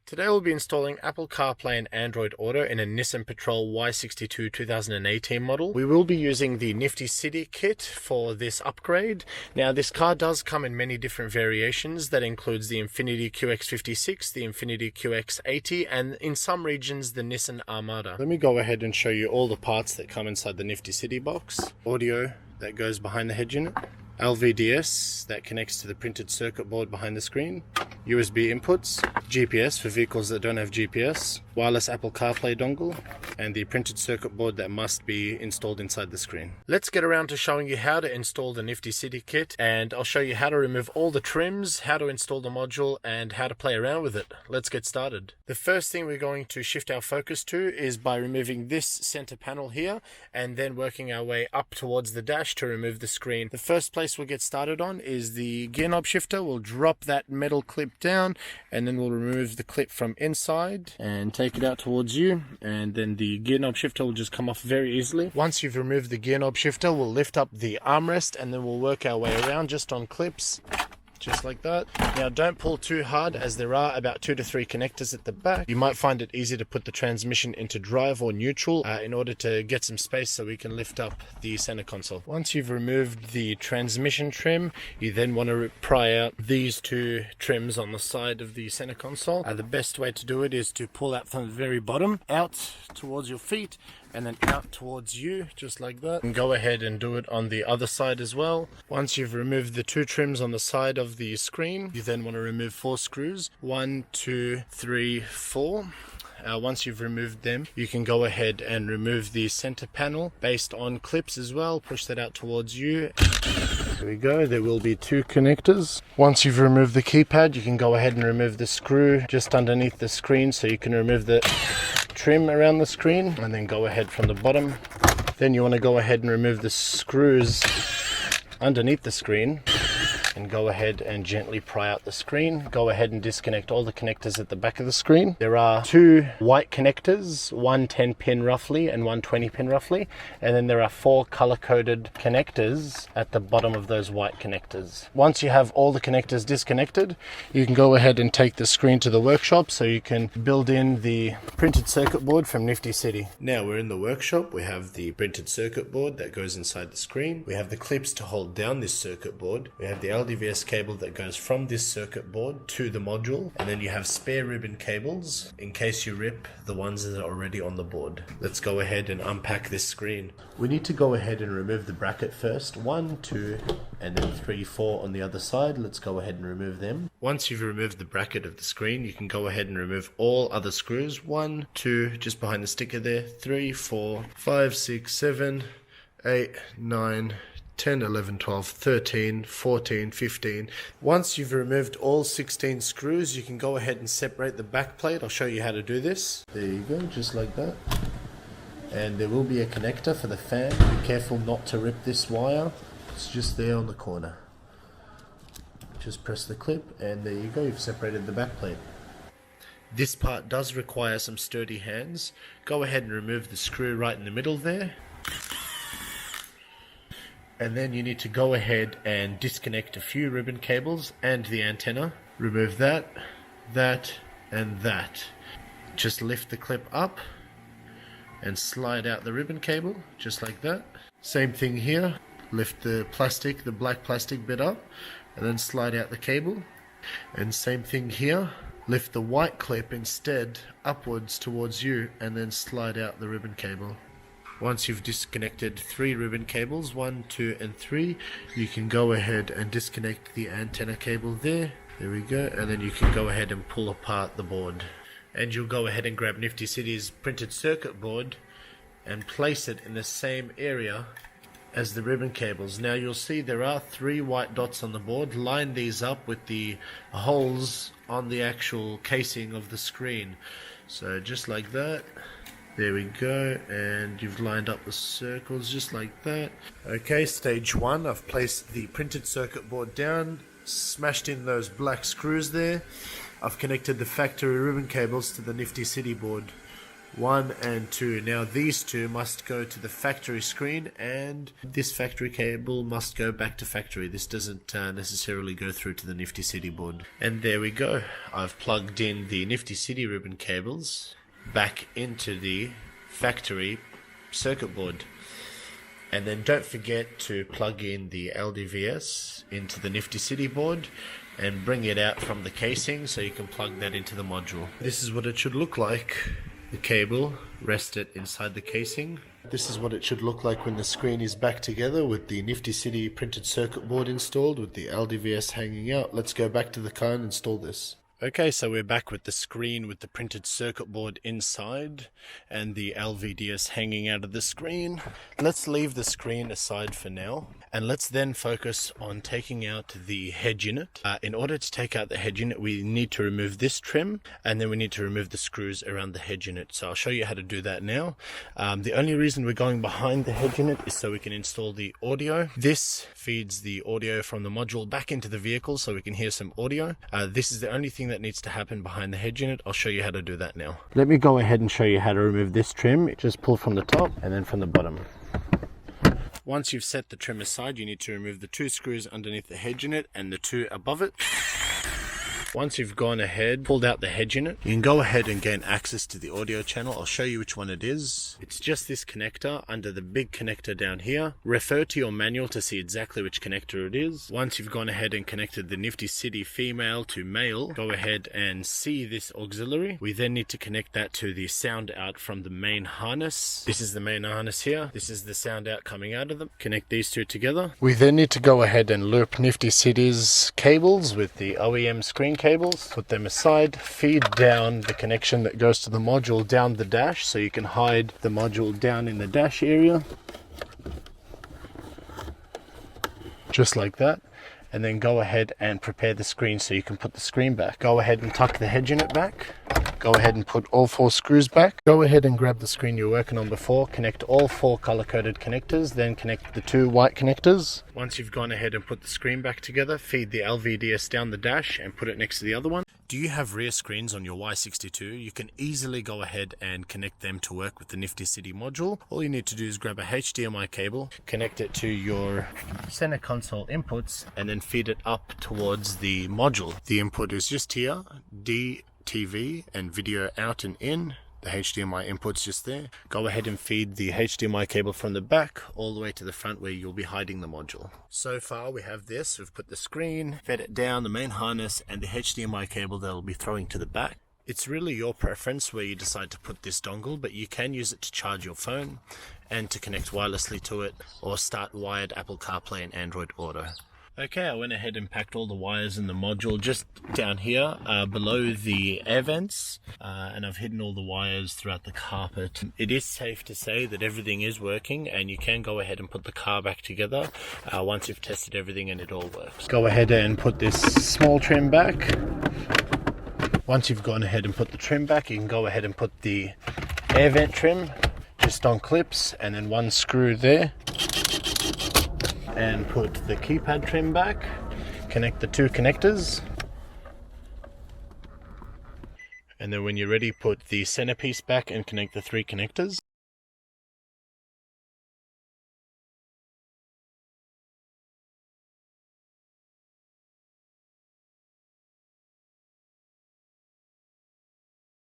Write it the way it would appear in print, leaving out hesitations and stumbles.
Today we'll be installing Apple CarPlay and Android Auto in a Nissan Patrol Y62 2018 model. We will be using the Nifty City kit for this upgrade. Now this car does come in many different variations. That includes the Infiniti QX56, the Infiniti QX80, and in some regions the Nissan Armada. Let me go ahead and show you all the parts that come inside the Nifty City box. Audio that goes behind the head unit. LVDS that connects to the printed circuit board behind the screen, USB inputs, GPS for vehicles that don't have GPS, wireless Apple CarPlay dongle, and the printed circuit board that must be installed inside the screen. Let's get around to showing you how to install the Nifty City kit, and I'll show you how to remove all the trims, how to install the module, and how to play around with it. Let's get started. The first thing we're going to shift our focus to is by removing this center panel here, and then working our way up towards the dash to remove the screen. The first place we'll get started on is the gear knob shifter. We'll drop that metal clip down, and then we'll remove the clip from inside and take it out towards you, and then the gear knob shifter will just come off very easily. Once you've removed the gear knob shifter, we'll lift up the armrest, and then we'll work our way around just on clips, just like that. Now don't pull too hard, as there are about 2 to 3 connectors at the back. You might find it easy to put the transmission into drive or neutral in order to get some space so we can lift up the center console. Once you've removed the transmission trim, you then want to pry out these 2 trims on the side of the center console. The best way to do it is to pull out from the very bottom out towards your feet, and then out towards you, just like that. And go ahead and do it on the other side as well. Once you've removed the 2 trims on the side of the screen, you then want to remove 4 screws. 1, 2, 3, 4. Once you've removed them, you can go ahead and remove the center panel based on clips as well. Push that out towards you. There we go. There will be 2 connectors. Once you've removed the keypad, you can go ahead and remove the screw just underneath the screen, so you can remove the trim around the screen, and then go ahead from the bottom. Then you want to go ahead and remove the screws underneath the screen, and go ahead and gently pry out the screen. Go ahead and disconnect all the connectors at the back of the screen. There are 2 white connectors, one 10 pin roughly and one 20 pin roughly, and then there are 4 color-coded connectors at the bottom of those white connectors. Once you have all the connectors disconnected, you can go ahead and take the screen to the workshop so you can build in the printed circuit board from Nifty City. Now we're in the workshop. We have the printed circuit board that goes inside the screen. We have the clips to hold down this circuit board. We have the LVDS cable that goes from this circuit board to the module, and then you have spare ribbon cables in case you rip the ones that are already on the board. Let's go ahead and unpack this screen. We need to go ahead and remove the bracket first. 1, 2, and then 3, 4 on the other side. Let's go ahead and remove them. Once you've removed the bracket of the screen, you can go ahead and remove all other screws. 1, 2, just behind the sticker there, 3, 4, 5, 6, 7, 8, 9, 10, 11, 12, 13, 14, 15. Once you've removed all 16 screws, you can go ahead and separate the back plate. I'll show you how to do this. There you go, just like that. And there will be a connector for the fan. Be careful not to rip this wire. It's just there on the corner. Just press the clip, and there you go, you've separated the back plate. This part does require some sturdy hands. Go ahead and remove the screw right in the middle there. And then you need to go ahead and disconnect a few ribbon cables and the antenna. Remove that, that, and that. Just lift the clip up and slide out the ribbon cable, just like that. Same thing here. Lift the plastic, the black plastic bit up, and then slide out the cable. And same thing here. Lift the white clip instead upwards towards you, and then slide out the ribbon cable. Once you've disconnected 3 ribbon cables, 1, 2, and 3, you can go ahead and disconnect the antenna cable there. There we go, and then you can go ahead and pull apart the board. And you'll go ahead and grab Nifty City's printed circuit board and place it in the same area as the ribbon cables. Now you'll see there are 3 white dots on the board. Line these up with the holes on the actual casing of the screen. So just like that. There we go, and you've lined up the circles just like that. Okay, stage 1, I've placed the printed circuit board down, smashed in those black screws there. I've connected the factory ribbon cables to the Nifty City board. 1 and 2. Now these two must go to the factory screen, and this factory cable must go back to factory. This doesn't necessarily go through to the Nifty City board. And there we go. I've plugged in the Nifty City ribbon cables back into the factory circuit board. And then don't forget to plug in the LDVS into the Nifty City board and bring it out from the casing so you can plug that into the module. This is what it should look like. The cable rested inside the casing. This is what it should look like when the screen is back together with the Nifty City printed circuit board installed with the LDVS hanging out. Let's go back to the car and install this. Okay, so we're back with the screen with the printed circuit board inside and the LVDS hanging out of the screen. Let's leave the screen aside for now, and let's then focus on taking out the head unit. In order to take out the head unit, we need to remove this trim, and then we need to remove the screws around the head unit. So I'll show you how to do that now. The only reason we're going behind the head unit is so we can install the audio. This feeds the audio from the module back into the vehicle so we can hear some audio. This is the only thing that needs to happen behind the head unit. I'll show you how to do that now. Let me go ahead and show you how to remove this trim. Just pull from the top and then from the bottom. Once you've set the trim aside, you need to remove the 2 screws underneath the head unit and the 2 above it. Once you've gone ahead, pulled out the head unit, you can go ahead and gain access to the audio channel. I'll show you which one it is. It's just this connector under the big connector down here. Refer to your manual to see exactly which connector it is. Once you've gone ahead and connected the Nifty City female to male, go ahead and see this auxiliary. We then need to connect that to the sound out from the main harness. This is the main harness here. This is the sound out coming out of them. Connect these two together. We then need to go ahead and loop Nifty City's cables with the OEM screen cables, put them aside, feed down the connection that goes to the module down the dash so you can hide the module down in the dash area. Just like that. And then go ahead and prepare the screen so you can put the screen back. Go ahead and tuck the head unit back. Go ahead and put all 4 screws back. Go ahead and grab the screen you were working on before. Connect all 4 color-coded connectors, then connect the 2 white connectors. Once you've gone ahead and put the screen back together, feed the LVDS down the dash and put it next to the other one. Do you have rear screens on your Y62? You can easily go ahead and connect them to work with the Nifty City module. All you need to do is grab a HDMI cable, connect it to your center console inputs, and then feed it up towards the module. The input is just here, DTV and video out and in. The HDMI input's just there. Go ahead and feed the HDMI cable from the back all the way to the front where you'll be hiding the module. So far we have this. We've put the screen, fed it down, the main harness, and the HDMI cable that we'll be throwing to the back. It's really your preference where you decide to put this dongle, but you can use it to charge your phone and to connect wirelessly to it or start wired Apple CarPlay and Android Auto. Okay, I went ahead and packed all the wires in the module just down here below the air vents, and I've hidden all the wires throughout the carpet. It is safe to say that everything is working, and you can go ahead and put the car back together once you've tested everything and it all works. Go ahead and put this small trim back. Once you've gone ahead and put the trim back, you can go ahead and put the air vent trim just on clips and then 1 screw there. And put the keypad trim back, connect the 2 connectors, and then when you're ready, put the centerpiece back and connect the 3 connectors.